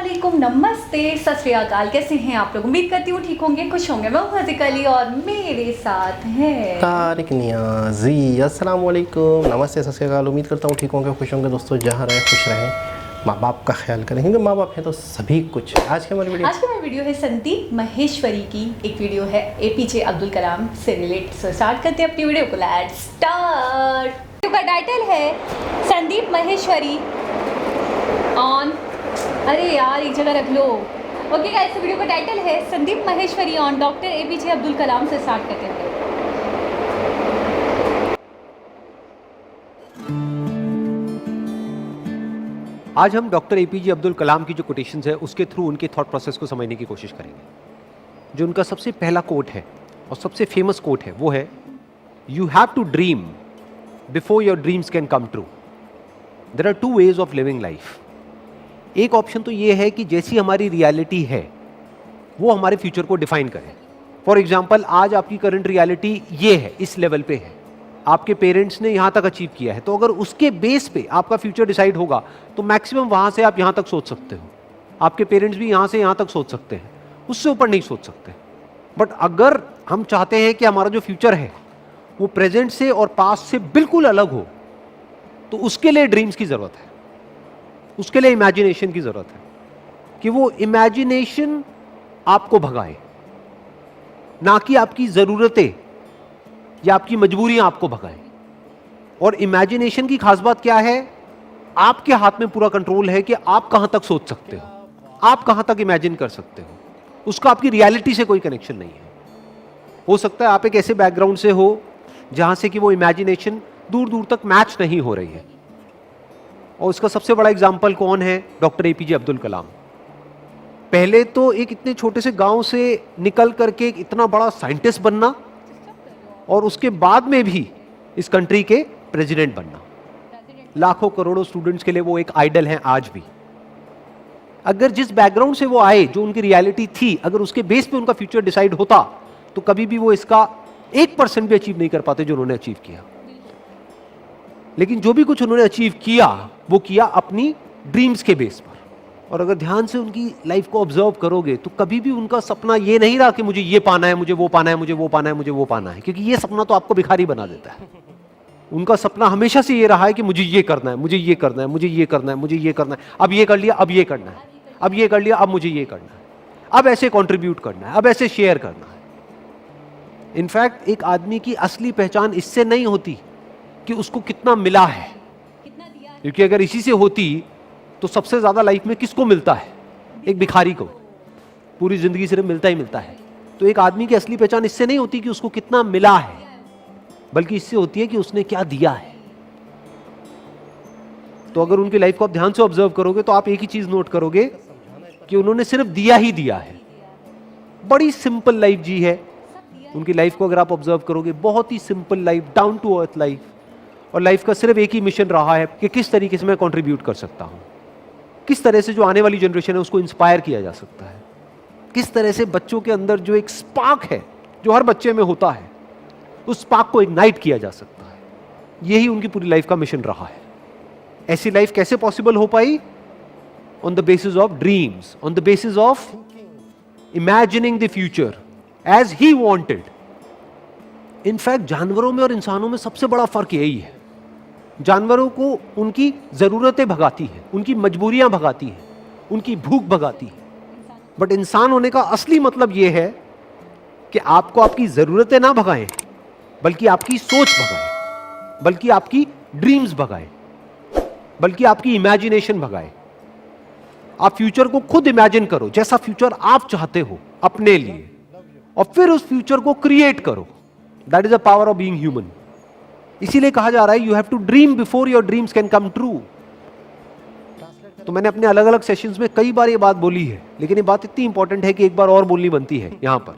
अस्सलामुअलैकुम, नमस्ते, सत श्री अकाल। कैसे हैं आप लोग? उम्मीद करती हूँ ठीक होंगे, खुश होंगे। मैं हूँ अली और मेरे साथ हैं तारिक नियाज़ी। अस्सलाम वालेकुम, नमस्ते, सत श्री अकाल। उम्मीद करता हूँ ठीक होंगे, खुश होंगे। दोस्तों जहाँ रहें खुश रहें, माँ बाप का ख्याल करें, क्योंकि माँ बाप हैं तो सभी कुछ। आज की हमारी वीडियो है संदीप माहेश्वरी की। एक वीडियो है एपीजे अब्दुल कलाम से रिलेटेड। सो स्टार्ट करते हैं अपनी वीडियो को। Let's start. वीडियो का टाइटल है संदीप माहेश्वरी ऑन, अरे यार एक जगह रख लो। ओके गाइस, वीडियो का टाइटल है Sandeep Maheshwari on doctor APJ Abdul Kalam से स्टार्ट करते हैं। आज हम डॉक्टर एपीजे अब्दुल कलाम की जो कोटेशंस है उसके थ्रू उनके थॉट प्रोसेस को समझने की कोशिश करेंगे। जो उनका सबसे पहला कोट है और सबसे फेमस कोट है वो है, you have to dream before your dreams can come true. There are two ways of living life. एक ऑप्शन तो ये है कि जैसी हमारी रियलिटी है वो हमारे फ्यूचर को डिफाइन करे। फॉर एग्जाम्पल, आज आपकी करंट रियलिटी ये है, इस लेवल पे है, आपके पेरेंट्स ने यहाँ तक अचीव किया है, तो अगर उसके बेस पे आपका फ्यूचर डिसाइड होगा तो मैक्सिमम वहाँ से आप यहाँ तक सोच सकते हो। आपके पेरेंट्स भी यहाँ से यहाँ तक सोच सकते हैं, उससे ऊपर नहीं सोच सकते। बट अगर हम चाहते हैं कि हमारा जो फ्यूचर है वो प्रेजेंट से और पास्ट से बिल्कुल अलग हो, तो उसके लिए ड्रीम्स की ज़रूरत है, उसके लिए इमेजिनेशन की ज़रूरत है कि वो इमेजिनेशन आपको भगाए, ना कि आपकी ज़रूरतें या आपकी मजबूरियां आपको भगाएं। और इमेजिनेशन की खास बात क्या है, आपके हाथ में पूरा कंट्रोल है कि आप कहां तक सोच सकते हो, आप कहां तक इमेजिन कर सकते हो। उसका आपकी रियलिटी से कोई कनेक्शन नहीं है। हो सकता है आप एक ऐसे बैकग्राउंड से हो जहां से कि वो इमेजिनेशन दूर दूर तक मैच नहीं हो रही है। और उसका सबसे बड़ा एग्जाम्पल कौन है? डॉक्टर एपीजे अब्दुल कलाम। पहले तो एक इतने छोटे से गांव से निकल करके एक इतना बड़ा साइंटिस्ट बनना, और उसके बाद में भी इस कंट्री के प्रेसिडेंट बनना। लाखों करोड़ों स्टूडेंट्स के लिए वो एक आइडल हैं आज भी। अगर जिस बैकग्राउंड से वो आए, जो उनकी रियलिटी थी, अगर उसके बेस पे उनका फ्यूचर डिसाइड होता तो कभी भी वो इसका 1% भी अचीव नहीं कर पाते जो उन्होंने अचीव किया। लेकिन जो भी कुछ उन्होंने अचीव किया वो किया अपनी ड्रीम्स के बेस पर। और अगर ध्यान से उनकी लाइफ को ऑब्जर्व करोगे तो कभी भी उनका सपना ये नहीं रहा कि मुझे ये पाना है, मुझे वो पाना है, मुझे वो पाना है, मुझे वो पाना है, क्योंकि ये सपना तो आपको भिखारी बना देता है। उनका सपना हमेशा से ये रहा है कि मुझे ये करना है, मुझे ये करना है, मुझे ये करना है, मुझे ये करना है, अब ये कर लिया, अब ये करना है, अब ये कर लिया, अब मुझे ये करना है, अब ऐसे कॉन्ट्रीब्यूट करना है, अब ऐसे शेयर करना है। इनफैक्ट एक आदमी की असली पहचान इससे नहीं होती कि उसको कितना मिला है, क्योंकि अगर इसी से होती तो सबसे ज्यादा लाइफ में किसको मिलता है? एक भिखारी को। पूरी जिंदगी सिर्फ मिलता ही मिलता है। तो एक आदमी की असली पहचान इससे नहीं होती कि उसको कितना मिला है, बल्कि इससे होती है कि उसने क्या दिया है। तो अगर उनकी लाइफ को आप ध्यान से ऑब्जर्व करोगे तो आप एक ही चीज नोट करोगे कि उन्होंने सिर्फ दिया ही दिया है। बड़ी सिंपल लाइफ जी है उनकी लाइफ को अगर आप ऑब्जर्व करोगे, बहुत ही simple life, down to earth life. और लाइफ का सिर्फ एक ही मिशन रहा है कि किस तरीके से मैं कंट्रीब्यूट कर सकता हूं, किस तरह से जो आने वाली जनरेशन है उसको इंस्पायर किया जा सकता है, किस तरह से बच्चों के अंदर जो एक स्पार्क है जो हर बच्चे में होता है उस स्पार्क को इग्नाइट किया जा सकता है। यही उनकी पूरी लाइफ का मिशन रहा है। ऐसी लाइफ कैसे पॉसिबल हो पाई? On the basis of dreams, on the basis of imagining the future as he wanted. In fact जानवरों में और इंसानों में सबसे बड़ा फर्क यही है। जानवरों को उनकी जरूरतें भगाती हैं, उनकी मजबूरियां भगाती हैं, उनकी भूख भगाती है। बट इंसान होने का असली मतलब यह है कि आपको आपकी जरूरतें ना भगाएं, बल्कि आपकी सोच भगाए, बल्कि आपकी ड्रीम्स भगाए, बल्कि आपकी इमेजिनेशन भगाए। आप फ्यूचर को खुद इमेजिन करो, जैसा फ्यूचर आप चाहते हो अपने लिए, और फिर उस फ्यूचर को क्रिएट करो। That is the power of being human. इसीलिए कहा जा रहा है, you have to dream before your dreams can come true. तो मैंने अपने अलग अलग सेशंस में कई बार ये बात बोली है, लेकिन ये बात इतनी इंपॉर्टेंट है कि एक बार और बोलनी बनती है यहां पर।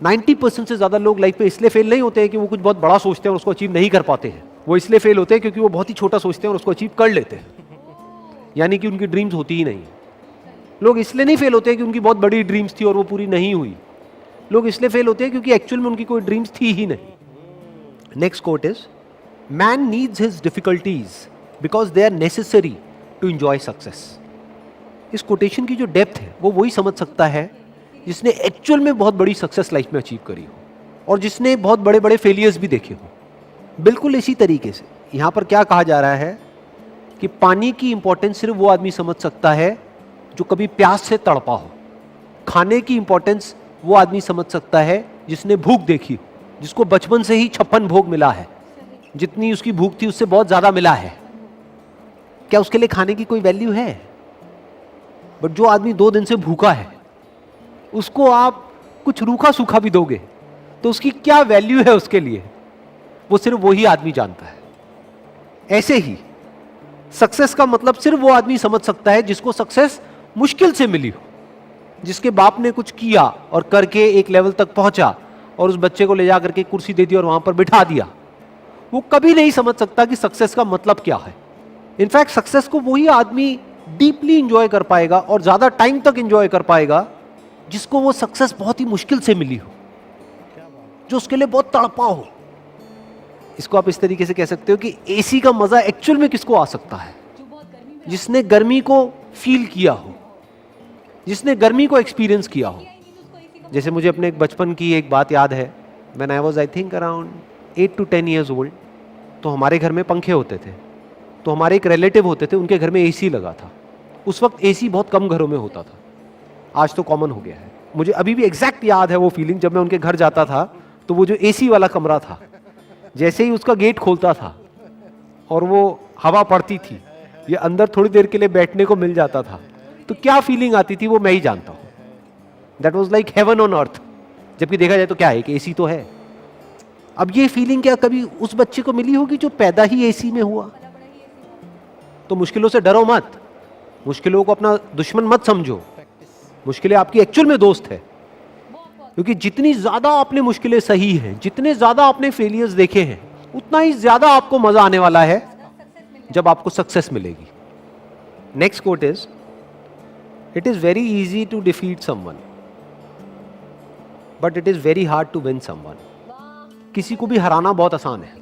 90% से ज्यादा लोग लाइफ में इसलिए फेल नहीं होते हैं कि वो कुछ बहुत बड़ा सोचते हैं और उसको अचीव नहीं कर पाते हैं। वो इसलिए फेल होते हैं क्योंकि वो बहुत ही छोटा सोचते हैं और उसको अचीव कर लेते हैं, यानी कि उनकी ड्रीम्स होती ही नहीं है। लोग इसलिए नहीं फेल होते हैं कि उनकी बहुत बड़ी ड्रीम्स थी और वो पूरी नहीं हुई। लोग इसलिए फेल होते हैं क्योंकि एक्चुअल में उनकी कोई ड्रीम्स थी ही नहीं। Next quote is, man needs his difficulties because they are necessary to enjoy success. इस कोटेशन की जो डेप्थ है वो वही समझ सकता है जिसने एक्चुअल में बहुत बड़ी सक्सेस लाइफ में अचीव करी हो और जिसने बहुत बड़े बड़े फेलियर्स भी देखे हो। बिल्कुल इसी तरीके से यहाँ पर क्या कहा जा रहा है कि पानी की इंपॉर्टेंस सिर्फ वो आदमी समझ सकता है जो कभी प्यास से तड़पा हो। खाने की इंपॉर्टेंस वो आदमी समझ सकता है जिसने भूख देखी हो, जिसको बचपन से ही 56 भोग मिला है, जितनी उसकी भूख थी उससे बहुत ज्यादा मिला है। क्या उसके लिए खाने की कोई वैल्यू है? बट जो आदमी 2 दिन से भूखा है उसको आप कुछ रूखा सूखा भी दोगे तो उसकी क्या वैल्यू है उसके लिए, वो सिर्फ वही आदमी जानता है। ऐसे ही सक्सेस का मतलब सिर्फ वो आदमी समझ सकता है जिसको सक्सेस मुश्किल से मिली हो, जिसके बाप ने कुछ किया और करके एक लेवल तक पहुंचा और उस बच्चे को ले जा करके कुर्सी दे दी और वहां पर बिठा दिया। वो कभी नहीं समझ सकता कि सक्सेस का मतलब क्या है। इनफैक्ट सक्सेस को वही आदमी डीपली इंजॉय कर पाएगा और ज्यादा टाइम तक इंजॉय कर पाएगा जिसको वो सक्सेस बहुत ही मुश्किल से मिली हो, जो उसके लिए बहुत तड़पा हो। इसको आप इस तरीके से कह सकते हो कि एसी का मजा एक्चुअल में किसको आ सकता है? जिसने गर्मी को फील किया हो, जिसने गर्मी को एक्सपीरियंस किया हो। जैसे मुझे अपने एक बचपन की एक बात याद है। When I was I think around 8 to 10 years old, तो हमारे घर में पंखे होते थे। तो हमारे एक रिलेटिव होते थे, उनके घर में एसी लगा था। उस वक्त एसी बहुत कम घरों में होता था, आज तो कॉमन हो गया है। मुझे अभी भी एग्जैक्ट याद है वो फीलिंग, जब मैं उनके घर जाता था तो वो जो एसी वाला कमरा था, जैसे ही उसका गेट खोलता था और वो हवा पड़ती थी, ये अंदर थोड़ी देर के लिए बैठने को मिल जाता था, तो क्या फीलिंग आती थी वो मैं ही जानता हूँ। That was like heaven on earth. जबकि देखा जाए तो क्या है कि एसी तो है। अब ये फीलिंग क्या कभी उस बच्चे को मिली होगी जो पैदा ही एसी में हुआ? तो मुश्किलों से डरो मत, मुश्किलों को अपना दुश्मन मत समझो। मुश्किलें आपकी एक्चुअल में दोस्त है, क्योंकि जितनी ज्यादा आपने मुश्किलें सही हैं, जितने ज्यादा आपने फेलियर्स देखे हैं, उतना ही ज्यादा आपको मजा आने वाला है जब आपको सक्सेस मिलेगी। Next quote is, it is very easy to defeat someone but it is very hard to win someone. किसी को भी हराना बहुत आसान है।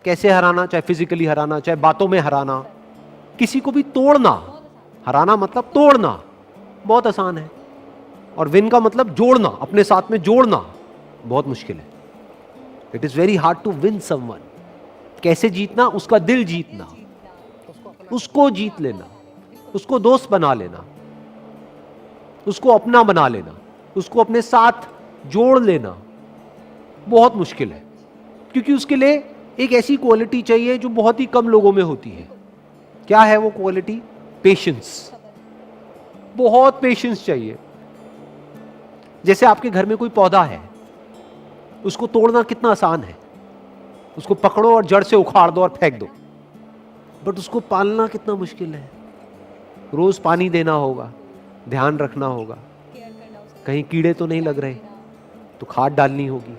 कैसे हराना? चाहे फिजिकली हराना, चाहे बातों में हराना। किसी को भी तोड़ना, हराना मतलब तोड़ना, बहुत आसान है। और विन का मतलब जोड़ना, अपने साथ में जोड़ना बहुत मुश्किल है। It is very hard to win someone. कैसे जीतना? उसका दिल जीतना, उसको जीत लेना, उसको दोस्त बना लेना, उसको अपना बना लेना, उसको अपने साथ जोड़ लेना बहुत मुश्किल है। क्योंकि उसके लिए एक ऐसी क्वालिटी चाहिए जो बहुत ही कम लोगों में होती है। क्या है वो क्वालिटी? पेशेंस। बहुत पेशेंस चाहिए। जैसे आपके घर में कोई पौधा है, उसको तोड़ना कितना आसान है। उसको पकड़ो और जड़ से उखाड़ दो और फेंक दो, बट उसको पालना कितना मुश्किल है। रोज पानी देना होगा, ध्यान रखना होगा, कहीं कीड़े तो नहीं लग रहे, तो खाद डालनी होगी,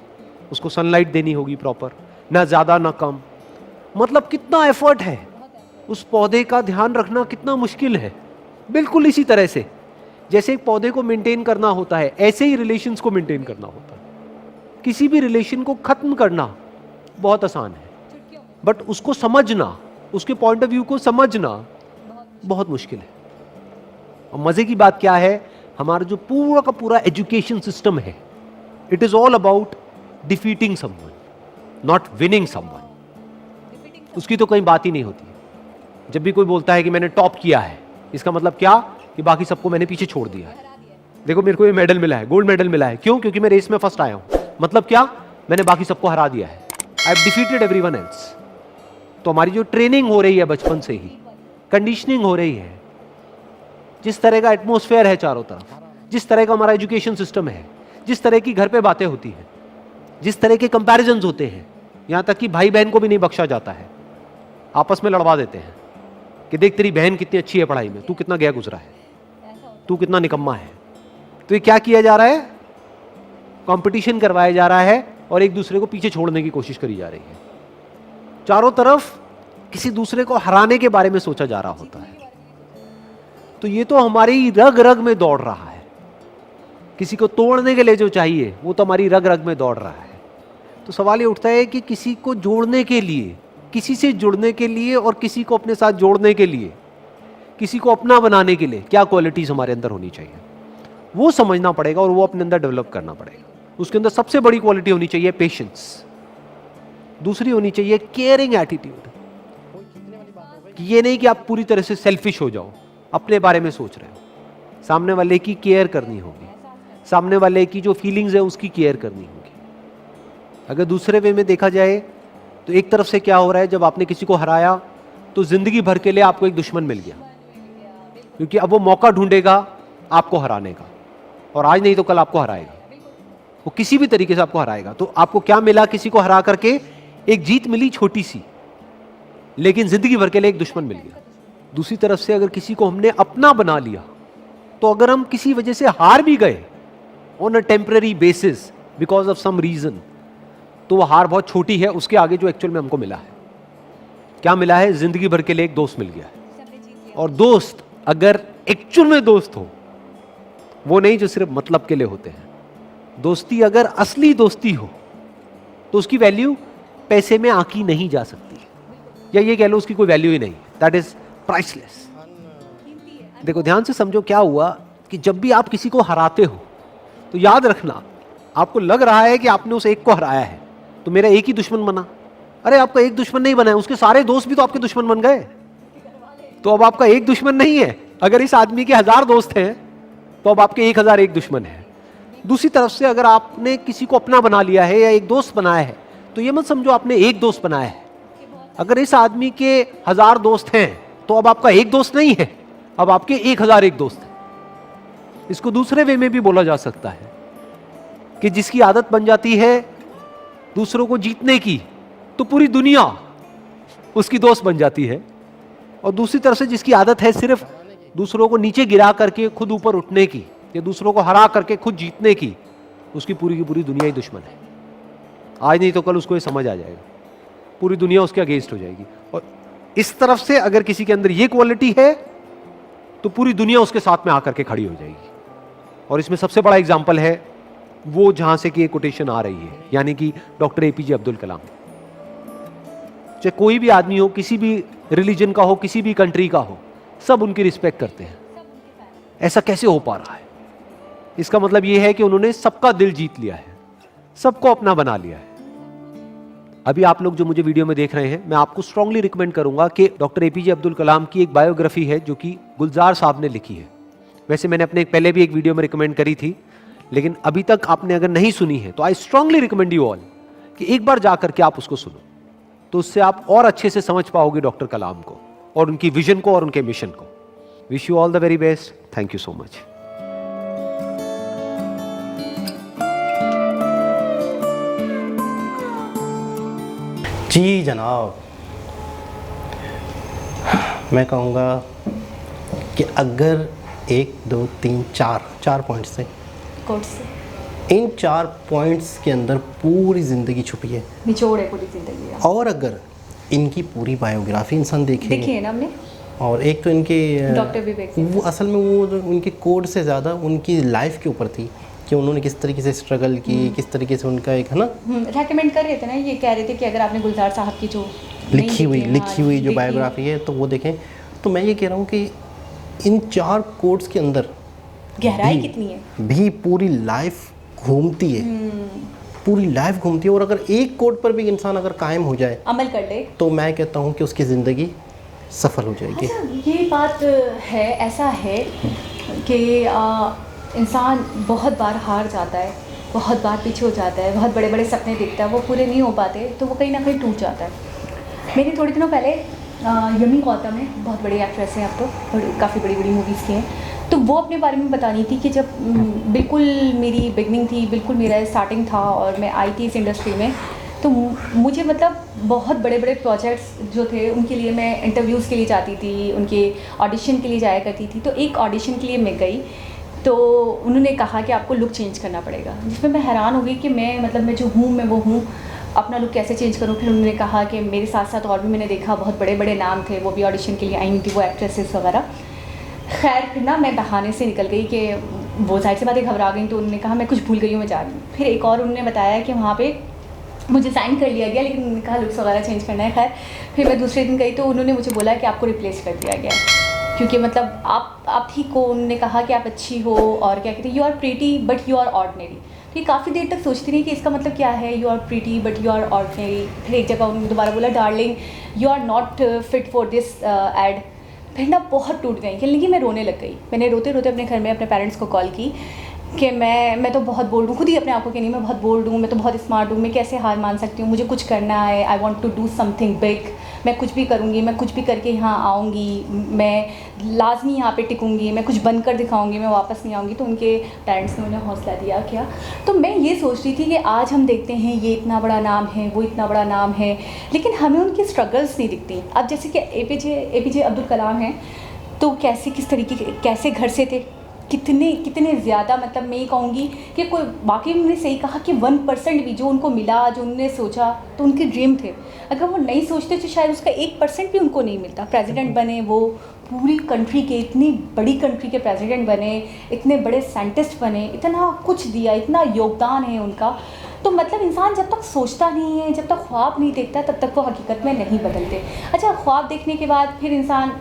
उसको सनलाइट देनी होगी प्रॉपर, ना ज्यादा ना कम। मतलब कितना एफर्ट है। उस पौधे का ध्यान रखना कितना मुश्किल है। बिल्कुल इसी तरह से जैसे एक पौधे को मेंटेन करना होता है, ऐसे ही रिलेशंस को मेंटेन करना होता है। किसी भी रिलेशन को खत्म करना बहुत आसान है, बट उसको समझना, उसके पॉइंट ऑफ व्यू को समझना बहुत मुश्किल है। और मजे की बात क्या है, हमारा जो पूरा का पूरा एजुकेशन सिस्टम है, it is all about defeating someone, not winning someone. उसकी तो कहीं बात ही नहीं होती। जब भी कोई बोलता है कि मैंने टॉप किया है, इसका मतलब क्या? कि बाकी सबको मैंने पीछे छोड़ दिया है। देखो मेरे को ये मेडल मिला है, गोल्ड मेडल मिला है। क्यों? क्योंकि मैं रेस में फर्स्ट आया हूं। मतलब क्या? मैंने बाकी सबको हरा दिया है। I have defeated everyone else. तो हमारी जो ट्रेनिंग हो रही है बचपन से ही, कंडीशनिंग हो रही है, जिस तरह का एटमॉस्फेयर है चारों तरफ, जिस तरह का हमारा एजुकेशन सिस्टम है, जिस तरह की घर पे बातें होती हैं, जिस तरह के कंपैरिजंस होते हैं, यहां तक कि भाई बहन को भी नहीं बख्शा जाता है। आपस में लड़वा देते हैं कि देख तेरी बहन कितनी अच्छी है पढ़ाई में, तू कितना गया गुजरा है, तू कितना निकम्मा है। तो ये क्या किया जा रहा है? कंपटीशन करवाया जा रहा है और एक दूसरे को पीछे छोड़ने की कोशिश करी जा रही है। चारों तरफ किसी दूसरे को हराने के बारे में सोचा जा रहा होता है। तो ये तो हमारी रग रग में दौड़ रहा है। किसी को तोड़ने के लिए जो चाहिए वो तो हमारी रग रग में दौड़ रहा है। तो सवाल ये उठता है कि किसी को जोड़ने के लिए, किसी से जुड़ने के लिए और किसी को अपने साथ जोड़ने के लिए किसी को अपना बनाने के लिए क्या क्वालिटीज़ हमारे अंदर होनी चाहिए, वो समझना पड़ेगा और वो अपने अंदर डेवलप करना पड़ेगा। उसके अंदर सबसे बड़ी क्वालिटी होनी चाहिए पेशेंस, दूसरी होनी चाहिए केयरिंग एटीट्यूड। ये नहीं कि आप पूरी तरह से सेल्फिश हो जाओ, अपने बारे में सोच रहे हो, सामने वाले की केयर करनी होगी, सामने वाले की जो फीलिंग्स है उसकी केयर करनी होगी। अगर दूसरे वे में देखा जाए तो एक तरफ से क्या हो रहा है, जब आपने किसी को हराया तो जिंदगी भर के लिए आपको एक दुश्मन मिल गया, क्योंकि अब वो मौका ढूंढेगा आपको हराने का, और आज नहीं तो कल आपको हराएगा, वो किसी भी तरीके से आपको हराएगा। तो आपको क्या मिला, किसी को हरा करके एक जीत मिली छोटी सी, लेकिन जिंदगी भर के लिए एक दुश्मन मिल गया। दूसरी तरफ से अगर किसी को हमने अपना बना लिया, तो अगर हम किसी वजह से हार भी गए on a temporary basis because of some reason, तो वो हार बहुत छोटी है उसके आगे जो एक्चुअल में हमको मिला है। क्या मिला है, जिंदगी भर के लिए एक दोस्त मिल गया है। और दोस्त अगर एक्चुअल में दोस्त हो, वो नहीं जो सिर्फ मतलब के लिए होते हैं, दोस्ती अगर असली दोस्ती हो तो उसकी वैल्यू पैसे में आंकी नहीं जा सकती, या ये कह लो उसकी कोई वैल्यू ही नहीं, दैट इज प्राइसलेस। देखो ध्यान से समझो, क्या हुआ कि जब भी आप किसी को हराते हो तो याद रखना, आपको लग रहा है कि आपने उस एक को हराया है तो मेरा एक ही दुश्मन बना। अरे आपका एक दुश्मन नहीं बना है, उसके सारे दोस्त भी तो आपके दुश्मन बन गए। तो अब आपका एक दुश्मन नहीं है, अगर इस आदमी के 1000 दोस्त हैं तो अब आपके 1001 दुश्मन है। दूसरी तरफ से अगर आपने किसी को अपना बना लिया है या एक दोस्त बनाया है, तो ये मत समझो आपने एक दोस्त बनाया है। अगर इस आदमी के 1000 दोस्त हैं तो अब आपका एक दोस्त नहीं है, अब आपके 1001 दोस्त हैं। इसको दूसरे वे में भी बोला जा सकता है कि जिसकी आदत बन जाती है दूसरों को जीतने की, तो पूरी दुनिया उसकी दोस्त बन जाती है। और दूसरी तरफ से जिसकी आदत है सिर्फ दूसरों को नीचे गिरा करके खुद ऊपर उठने की, या दूसरों को हरा करके खुद जीतने की, उसकी पूरी की पूरी दुनिया ही दुश्मन है। आज नहीं तो कल उसको ये समझ आ जाएगा, पूरी दुनिया उसके अगेंस्ट हो जाएगी। और इस तरफ से अगर किसी के अंदर ये क्वालिटी है तो पूरी दुनिया उसके साथ में आकर के खड़ी हो जाएगी। और इसमें सबसे बड़ा एग्जाम्पल है वो जहां से कि ये कोटेशन आ रही है, यानी कि डॉक्टर एपीजे अब्दुल कलाम। चाहे कोई भी आदमी हो, किसी भी रिलीजन का हो, किसी भी कंट्री का हो, सब उनकी रिस्पेक्ट करते हैं। ऐसा कैसे हो पा रहा है? इसका मतलब यह है कि उन्होंने सबका दिल जीत लिया है, सबको अपना बना लिया है। अभी आप लोग जो मुझे वीडियो में देख रहे हैं, मैं आपको स्ट्रांगली रिकमेंड करूंगा कि डॉक्टर एपीजे अब्दुल कलाम की एक बायोग्राफी है जो कि गुलजार साहब ने लिखी है। वैसे मैंने अपने पहले भी एक वीडियो में रिकमेंड करी थी, लेकिन अभी तक आपने अगर नहीं सुनी है तो I strongly recommend you all कि एक बार जाकर के आप उसको सुनो, तो उससे आप और अच्छे से समझ पाओगे डॉक्टर कलाम को और उनकी विजन को और उनके मिशन को। Wish you all the very best. Thank you so much. जी जनाब, मैं कहूँगा कि अगर 1 2 3 4 पॉइंट्स से, इन 4 पॉइंट्स के अंदर पूरी ज़िंदगी छुपी है, निचोड़ है पूरी जिंदगी। और अगर इनकी पूरी बायोग्राफी इंसान देखेंगे, देखिए ना हमने, और एक तो इनके डॉक्टर विवेक, वो असल में वो जो उनके कोड से ज़्यादा उनकी लाइफ के ऊपर थी कि उन्होंने किस तरीके से स्ट्रगल की, किस तरीके से उनका एक है ना रेकमेंड कर रहे थे ना, ये कह रहे थे कि अगर आपने गुलजार साहब की जो लिखी हुई जो बायोग्राफी है तो वो देखें। तो मैं ये कह रहा हूँ कि इन 4 कोड्स के अंदर गहराई कितनी है, भी पूरी लाइफ घूमती है, पूरी लाइफ घूमती है। और अगर एक कोड पर भी इंसान अगर कायम हो जाए, अमल कर ले, तो मैं कहता हूँ कि उसकी ज़िंदगी सफल हो जाएगी। अच्छा ये बात है, ऐसा है कि इंसान बहुत बार हार जाता है, बहुत बार पीछे हो जाता है, बहुत बड़े बड़े सपने देखता है, वो पूरे नहीं हो पाते तो वो कहीं ना कहीं टूट जाता है। मैंने थोड़े दिनों पहले यमी गौतम है, बहुत बड़ी एक्ट्रेस है अब तो, काफ़ी बड़ी बड़ी मूवीज़ की हैं, तो वो अपने बारे में बतानी थी कि जब बिल्कुल मेरी बिगनिंग थी, बिल्कुल मेरा स्टार्टिंग था और मैं आई थी इस इंडस्ट्री में, तो मुझे मतलब बहुत बड़े बड़े प्रोजेक्ट्स जो थे उनके लिए मैं इंटरव्यूज़ के लिए जाती थी, उनके ऑडिशन के लिए जाया करती थी। तो एक ऑडिशन के लिए मैं गई तो उन्होंने कहा कि आपको लुक चेंज करना पड़ेगा, जिसमें मैं हैरान हो गई कि मैं जो हूँ मैं वो हूँ, अपना लुक कैसे चेंज करूँ। फिर उन्होंने कहा कि मेरे साथ साथ और भी मैंने देखा बहुत बड़े बड़े नाम थे, वो भी ऑडिशन के लिए आई थी, वो एक्ट्रेसेस वगैरह। खैर फिर ना मैं बहाने से निकल गई कि वो जाहिर सी बातें घबरा गई, तो उन्होंने कहा मैं कुछ भूल गई हूँ, मैं जा रही हूँ। फिर एक और उन्होंने बताया कि वहाँ पे मुझे साइन कर लिया गया, लेकिन उन्होंने कहा लुक्स वगैरह चेंज करना है। खैर फिर मैं दूसरे दिन गई तो उन्होंने मुझे बोला कि आपको रिप्लेस कर दिया गया। क्योंकि मतलब आप ही को उन्होंने कहा कि आप अच्छी हो, और क्या कहते हैं, you are pretty but you are ordinary. तो ये काफ़ी देर तक सोचती रही कि इसका मतलब क्या है, you are pretty but you are ordinary. फिर एक जगह उन्होंने दोबारा बोला darling you are not fit for this ad. फिर ना बहुत टूट गई, कहने लगी मैं रोने लग गई। मैंने रोते रोते अपने घर में अपने पेरेंट्स को कॉल की कि मैं तो बहुत बोल्ड हूँ, खुद ही अपने आप को कहनी मैं बहुत बोल्ड हूँ, मैं तो बहुत स्मार्ट हूँ, मैं कैसे हार मान सकती हूँ, मुझे कुछ करना है, I want to do something big, मैं कुछ भी करूँगी, मैं कुछ भी करके यहाँ आऊँगी, मैं लाजमी यहाँ पे टिकूँगी, मैं कुछ बन कर दिखाऊँगी, मैं वापस नहीं आऊँगी। तो उनके पेरेंट्स ने उन्हें हौसला दिया क्या। तो मैं ये सोच रही थी कि आज हम देखते हैं ये इतना बड़ा नाम है, वो इतना बड़ा नाम है, लेकिन हमें उनकी स्ट्रगल्स नहीं दिखती। अब जैसे कि एपीजे अब्दुल कलाम हैं, तो कैसे किस तरीके के कैसे घर से थे, कितने ज़्यादा, मतलब मैं ये कहूँगी कि कोई वाकई उन्होंने सही कहा कि 1% भी जो उनको मिला, जो उन्होंने सोचा, तो उनके ड्रीम थे। अगर वो नहीं सोचते तो शायद उसका 1% भी उनको नहीं मिलता। प्रेसिडेंट बने, वो पूरी कंट्री के, इतनी बड़ी कंट्री के प्रेसिडेंट बने, इतने बड़े साइंटिस्ट बने, इतना कुछ दिया, इतना योगदान है उनका। तो मतलब इंसान जब तक सोचता नहीं है, जब तक ख्वाब नहीं देखता, तब तक वो हकीकत में नहीं बदलते। अच्छा, ख्वाब देखने के बाद फिर इंसान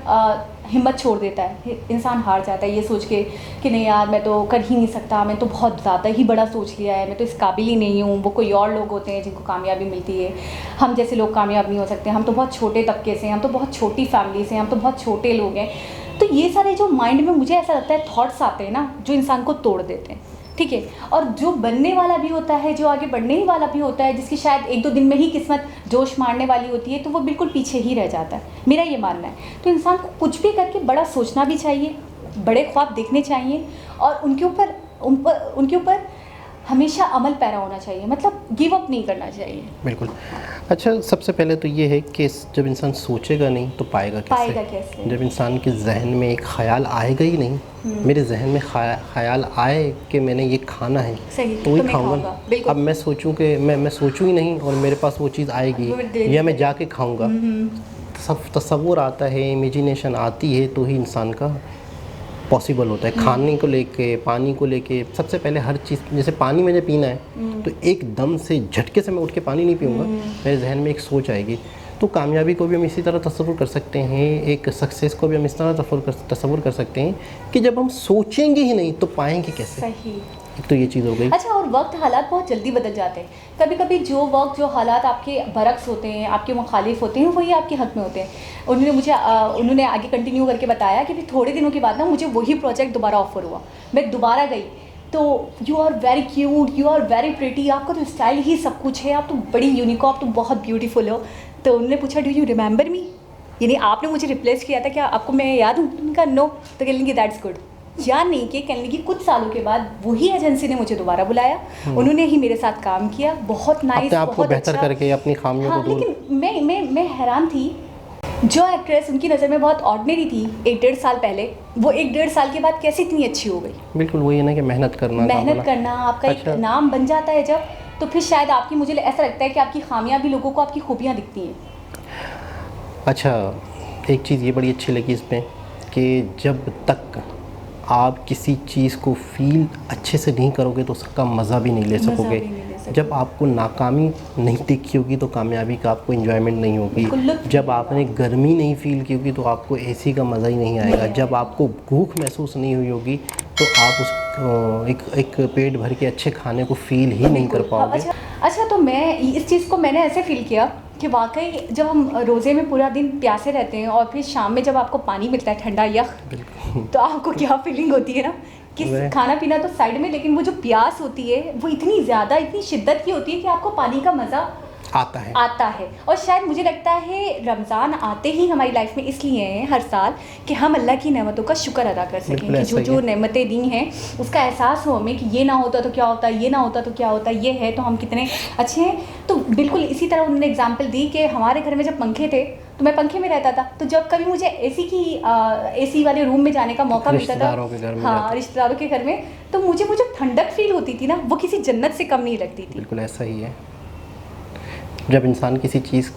हिम्मत छोड़ देता है, इंसान हार जाता है ये सोच के कि नहीं यार मैं तो कर ही नहीं सकता, मैं तो बहुत ज़्यादा ही बड़ा सोच लिया है, मैं तो इस काबिल ही नहीं हूँ। वो कोई और लोग होते हैं जिनको कामयाबी मिलती है, हम जैसे लोग कामयाब नहीं हो सकते, हम तो बहुत छोटे तबके से, हम तो बहुत छोटी फैमिली से, हम तो बहुत छोटे लोग हैं। तो ये सारे जो माइंड में मुझे ऐसा लगता है थॉट्स आते हैं ना, जो इंसान को तोड़ देते हैं, ठीक है। और जो बनने वाला भी होता है, जो आगे बढ़ने ही वाला भी होता है, जिसकी शायद 1-2 दिन में ही किस्मत जोश मारने वाली होती है, तो वो बिल्कुल पीछे ही रह जाता है, मेरा ये मानना है। तो इंसान को कुछ भी करके बड़ा सोचना भी चाहिए, बड़े ख्वाब देखने चाहिए, और उनके ऊपर हमेशा अमल पैरा होना चाहिए, मतलब गिव अप नहीं करना चाहिए। बिल्कुल। अच्छा, सबसे पहले तो ये है कि जब इंसान सोचेगा नहीं तो पाएगा कैसे? जब इंसान के जहन में एक ख्याल आएगा ही नहीं, मेरे जहन में ख्याल आए कि मैंने ये खाना है तो ही खाऊंगा। अब मैं सोचूं कि मैं सोचूं ही नहीं और मेरे पास वो चीज़ आएगी या मैं जाके खाऊंगा, सब तसव्वुर आता है, इमेजिनेशन आती है, तो ही इंसान का पॉसिबल होता है। खाने को लेके, पानी को लेके, सबसे पहले हर चीज़, जैसे पानी मुझे पीना है तो एकदम से झटके से मैं उठ के पानी नहीं पीऊँगा, मेरे जहन में एक सोच आएगी। तो कामयाबी को भी हम इसी तरह तस्वुर कर सकते हैं, एक सक्सेस को भी हम इस तरह तस्वुर कर सकते हैं कि जब हम सोचेंगे ही नहीं तो पाएंगे कैसे। सही, एक तो ये चीज़ हो गई। अच्छा, और वक्त हालात बहुत जल्दी बदल जाते हैं। कभी कभी जो हालात आपके बरक्स होते हैं, आपके मुखालिफ होते हैं, वही आपके हक़ में होते हैं। उन्होंने आगे कंटिन्यू करके बताया कि फिर थोड़े दिनों के बाद ना मुझे वही प्रोजेक्ट दोबारा ऑफर हुआ, मैं दोबारा गई, तो you are very cute, you are very pretty, आपका तो स्टाइल ही सब कुछ है, आप तो बड़ी यूनिक हो, आप तो बहुत ब्यूटीफुल हो। तो उन्होंने पूछा डू यू रिमेंबर मी, यानी आपने मुझे रिप्लेस किया था, क्या आपको मैं याद हूँ? उनका नो। तो कहने लगी दैट्स गुड। याद नहीं कि कहने लगी कुछ सालों के बाद वही एजेंसी ने मुझे दोबारा बुलाया, उन्होंने ही मेरे साथ काम किया, बहुत नाइस, बहुत बेहतर अच्छा करके अपनी खामियों को दूर। लेकिन मैं हैरान थी, जो एक्ट्रेस उनकी नज़र में बहुत ऑर्डिनरी थी 1-1.5 साल पहले, वो 1-1.5 साल के बाद कैसे इतनी अच्छी हो गई। बिल्कुल वही है ना कि मेहनत करना आपका एक नाम बन जाता है जब, तो फिर शायद आपकी, मुझे ऐसा लगता है कि आपकी खामियां भी लोगों को आपकी खूबियां दिखती हैं। अच्छा, एक चीज़ ये बड़ी अच्छी लगी इसमें कि जब तक आप किसी चीज़ को फील अच्छे से नहीं करोगे तो उसका मज़ा भी नहीं ले सकोगे। जब आपको नाकामी नहीं दिखी होगी तो कामयाबी का आपको एंजॉयमेंट नहीं होगी। जब आपने गर्मी नहीं फील की होगी तो आपको एसी का मज़ा ही नहीं आएगा। जब आपको भूख महसूस नहीं हुई होगी तो आप उस एक पेट भर के अच्छे खाने को फील ही नहीं कर पाओगे। अच्छा, तो मैं इस चीज़ को मैंने ऐसे फील किया कि वाकई जब हम रोज़े में पूरा दिन प्यासे रहते हैं और फिर शाम में जब आपको पानी मिलता है ठंडा यख, तो आपको क्या फीलिंग होती है ना कि खाना पीना तो साइड में, लेकिन वो जो प्यास होती है वो इतनी ज़्यादा, इतनी शिद्दत की होती है कि आपको पानी का मज़ा आता है। और शायद मुझे लगता है रमज़ान आते ही हमारी लाइफ में इसलिए हैं हर साल कि हम अल्लाह की नेमतों का शुक्र अदा कर सकें, कि जो नेमतें दी हैं उसका एहसास हो हमें कि ये ना होता तो क्या होता, ये ना होता तो क्या होता, ये है तो हम कितने अच्छे हैं। तो बिल्कुल इसी तरह उन्होंने एग्जाम्पल दी कि हमारे घर में जब पंखे थे तो मैं पंखे में रहता था, तो जब कभी मुझे एसी वाले रूम में जाने का मौका मिलता था, हाँ रिश्तेदारों के घर में, तो मुझे वो जो ठंडक फील होती थी ना, वो किसी जन्नत से कम नहीं लगती थी। बिल्कुल ऐसा ही है। जब इंसान किसी चीज़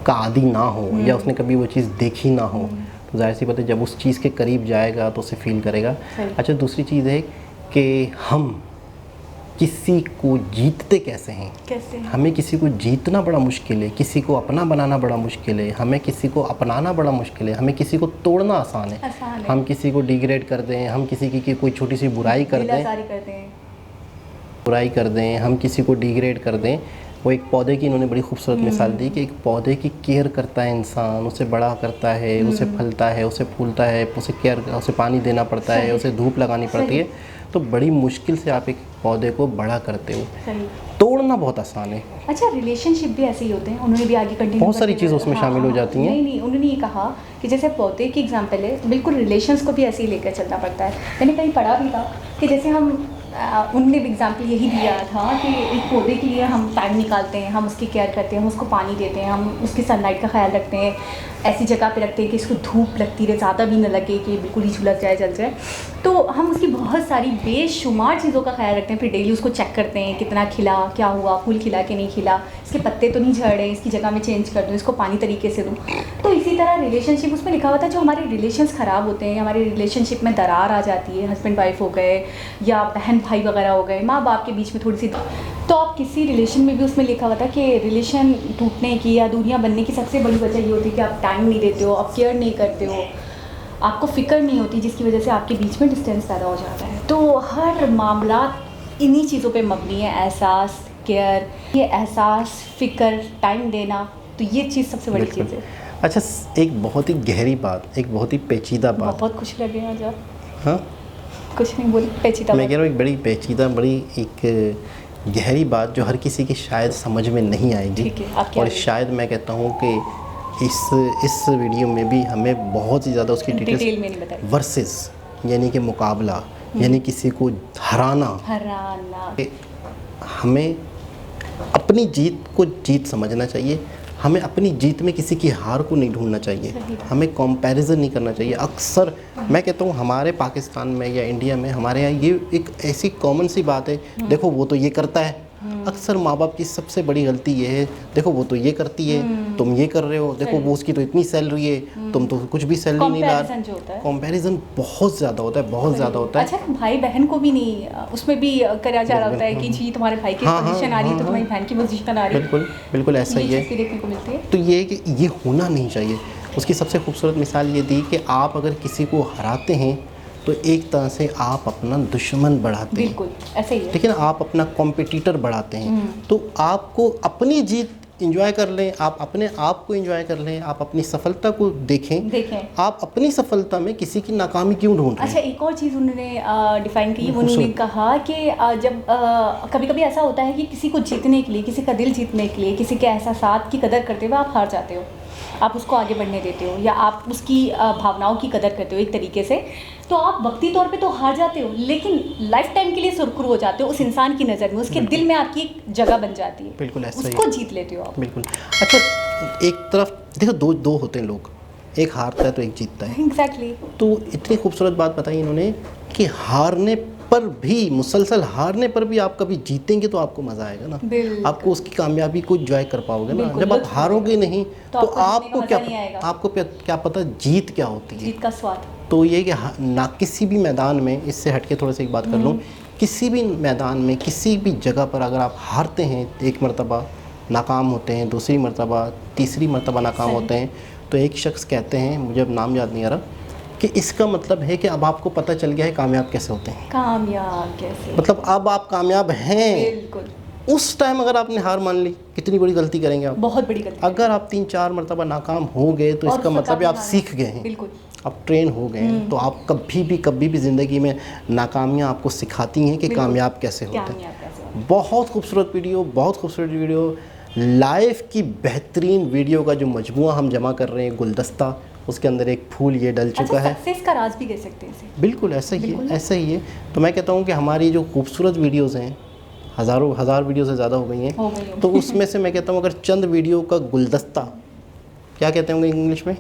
का आदी ना हो या उसने कभी वो चीज़ देखी ना हो तो जाहिर सी बात है जब उस चीज़ के करीब जाएगा तो उसे फील करेगा। अच्छा, दूसरी चीज़ है कि हम किसी को जीतते कैसे हैं। कैसे? हमें किसी को जीतना बड़ा मुश्किल है, किसी को अपना बनाना बड़ा मुश्किल है, हमें किसी को अपनाना बड़ा मुश्किल है, हमें किसी को तोड़ना आसान है। हम किसी को डिग्रेड कर दें, हम किसी की कोई छोटी सी बुराई कर दें, हम किसी को डिग्रेड कर दें। वो एक पौधे की इन्होंने बड़ी खूबसूरत मिसाल दी कि एक पौधे की केयर करता है इंसान, उसे बड़ा करता है, उसे फलता है, उसे फूलता है, उसे पानी देना पड़ता है, उसे धूप लगानी पड़ती है, तो बड़ी मुश्किल से आप एक पौधे को बड़ा करते हो। तोड़ना बहुत आसान है। अच्छा, रिलेशनशिप भी ऐसे ही होते हैं। उन्होंने भी आगे कंटिन्यू बहुत सारी चीज़ उसमें शामिल हो जाती हैं। नहीं, उन्होंने ये कहा कि जैसे पौधे की एग्जांपल है, बिल्कुल रिलेशंस को भी ऐसे ही लेकर चलना पड़ता है। मैंने कहीं पढ़ा भी था कि जैसे हम उनने भी एग्जाम्पल यही दिया था कि एक पौधे के लिए हम टाइम निकालते हैं, हम उसकी केयर करते हैं, हम उसको पानी देते हैं, हम उसकी सनलाइट का ख्याल रखते हैं, ऐसी जगह पे रखते हैं कि इसको धूप लगती रहे, ज़्यादा भी न लगे कि बिल्कुल ही झुलस जाए, जल जाए। तो हम उसकी बहुत सारी बेशुमार चीज़ों का ख्याल रखते हैं, फिर डेली उसको चेक करते हैं कितना खिला, क्या हुआ, फूल खिला कि नहीं खिला, इसके पत्ते तो नहीं झड़ रहे, इसकी जगह में चेंज कर दूँ, इसको पानी तरीके से दूँ। तो इसी तरह रिलेशनशिप उसमें लिखा हुआ था, जो हमारे रिलेशंस ख़राब होते हैं, हमारे रिलेशनशिप में दरार आ जाती है, हस्बैंड वाइफ हो गए या बहन भाई वगैरह हो गए, माँ बाप के बीच में थोड़ी सी, तो आप किसी रिलेशन में भी उसमें लिखा हुआ था कि रिलेशन टूटने की या दूरियां बनने की सबसे बड़ी वजह ये होती है कि आप टाइम नहीं देते हो, आप केयर नहीं करते हो, आपको फ़िक्र नहीं होती, जिसकी वजह से आपके बीच में डिस्टेंस पैदा हो जाता है। तो हर मामला इन्हीं चीज़ों पे मबनी है, एहसास, केयर, ये एहसास, फ़िक्र, टाइम देना, तो ये चीज़ सबसे बड़ी चीज़ है। अच्छा, एक बहुत ही गहरी बात, एक बहुत ही पेचीदा बात। बहुत खुश लगे आज आप। हाँ, कुछ नहीं बोली, पेचीदा। मैं कह रहा हूँ एक बड़ी पेचीदा, बड़ी एक गहरी बात जो हर किसी की शायद समझ में नहीं आएगी। ठीक है, आप क्या और शायद मैं कहता हूँ कि इस वीडियो में भी हमें बहुत ही ज़्यादा उसकी डिटेल में नहीं बताई। वर्सेस यानी कि मुकाबला, यानी किसी को हराना। हमें अपनी जीत को जीत समझना चाहिए, हमें अपनी जीत में किसी की हार को नहीं ढूंढना चाहिए, हमें कंपैरिजन नहीं करना चाहिए। अक्सर मैं कहता हूँ हमारे पाकिस्तान में या इंडिया में हमारे यहाँ ये एक ऐसी कॉमन सी बात है, देखो वो तो ये करता है। अक्सर माँ बाप की सबसे बड़ी गलती ये है, देखो वो तो ये करती है, तुम ये कर रहे हो, देखो वो उसकी तो इतनी सैलरी है, तुम तो कुछ भी सैलरी नहीं ला रहे। कंपैरिजन बहुत ज़्यादा होता है, बहुत ज़्यादा होता है। अच्छा, भाई बहन को भी नहीं, उसमें भी करा जा रहा होता है कि जी तुम्हारे भाई की पोजीशन आ रही है तो तुम्हारी बहन की पोजीशन आ रही है। बिल्कुल बिल्कुल ऐसा ही है। देखने को मिलती है। तो ये है कि ये होना नहीं चाहिए। उसकी सबसे खूबसूरत मिसाल ये दी कि आप अगर किसी को हराते हैं तो एक तरह से आप अपना दुश्मन बढ़ाते हैं। बिल्कुल ऐसे ही है। लेकिन आप अपना कॉम्पिटिटर बढ़ाते हैं। तो आपको अपनी जीत इंजॉय कर लें, आप अपने आप को इंजॉय कर लें, आप अपनी सफलता को देखें। आप अपनी सफलता में किसी की नाकामी क्यों ढूंढ रहे हैं? अच्छा, एक और चीज़ उन्होंने डिफाइन की, उन्होंने कहा कि जब कभी कभी ऐसा होता है कि किसी को जीतने के लिए, किसी का दिल जीतने के लिए, किसी के एहसासात की कदर करते हुए आप हार जाते हो, आप उसको आगे बढ़ने देते हो या आप उसकी भावनाओं की कदर करते हो एक तरीके से, तो आप वक्ती तौर पे तो हार जाते हो, लेकिन लाइफ टाइम के लिए सुरखरू हो जाते हो उस इंसान की नज़र में, उसके दिल में आपकी एक जगह बन जाती है। बिल्कुल ऐसा ही, उसको जीत लेते हो आप। बिल्कुल। अच्छा, एक तरफ देखो दो होते हैं लोग, एक हारता है तो एक जीतता है। एग्जैक्टली। तो इतनी खूबसूरत बात बताई इन्होंने कि हारने पर भी, मुसलसल हारने पर भी आप कभी जीतेंगे तो आपको मज़ा आएगा ना, आपको उसकी कामयाबी को एंजॉय कर पाओगे ना। जब आप हारोगे नहीं तो आपको क्या पता जीत क्या होती है, जीत का स्वाद। तो ये कि ना किसी भी मैदान में, इससे हटके थोड़ा सा एक बात कर लूँ, किसी भी मैदान में किसी भी जगह पर अगर आप हारते हैं, एक मरतबा नाकाम होते हैं, दूसरी मरतबा, तीसरी मरतबा नाकाम होते हैं, तो एक शख्स कहते हैं, मुझे अब नाम याद नहीं आ रहा, कि इसका मतलब है कि अब आपको पता चल गया है कामयाब कैसे होते हैं। कामयाब कैसे, मतलब अब आप कामयाब हैं। बिल्कुल। उस टाइम अगर आपने हार मान ली, कितनी बड़ी गलती करेंगे आप, बहुत बड़ी गलती। अगर आप 3-4 मरतबा नाकाम हो गए तो इसका मतलब है आप सीख गए हैं, बिल्कुल, आप ट्रेन हो गए हैं। तो आप कभी भी ज़िंदगी में नाकामियाँ आपको सिखाती हैं कि कामयाब कैसे होते हैं। बहुत खूबसूरत वीडियो, बहुत खूबसूरत वीडियो, लाइफ की बेहतरीन वीडियो का जो मजमुआ हम जमा कर रहे हैं, गुलदस्ता, उसके अंदर एक फूल ये डल चुका है। सक्सेस का राज भी कह सकते हैं इसे। बिल्कुल ऐसा ही है, ऐसा ही है। तो मैं कहता हूँ कि हमारी जो खूबसूरत वीडियोज़ हैं, हज़ार वीडियो से ज़्यादा हो गई हैं, तो उसमें से मैं कहता हूँ अगर चंद वीडियो का गुलदस्ता, क्या कहते होंगे इंग्लिश में?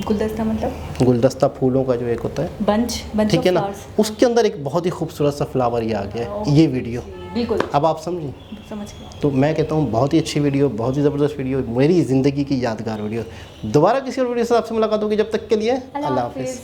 गुलदस्ता मतलब गुलदस्ता फूलों का जो एक होता है, बंच, ठीक है ना, उसके अंदर एक बहुत ही खूबसूरत सा फ्लावर ये आ गया है, ये वीडियो। बिल्कुल, अब आप समझें, समझ गए। तो मैं कहता हूँ बहुत ही अच्छी वीडियो, बहुत ही ज़बरदस्त वीडियो, मेरी ज़िंदगी की यादगार वीडियो। दोबारा किसी और वीडियो से आपसे मुलाकात होगी, जब तक के लिए अल्लाह हाफ़िज़।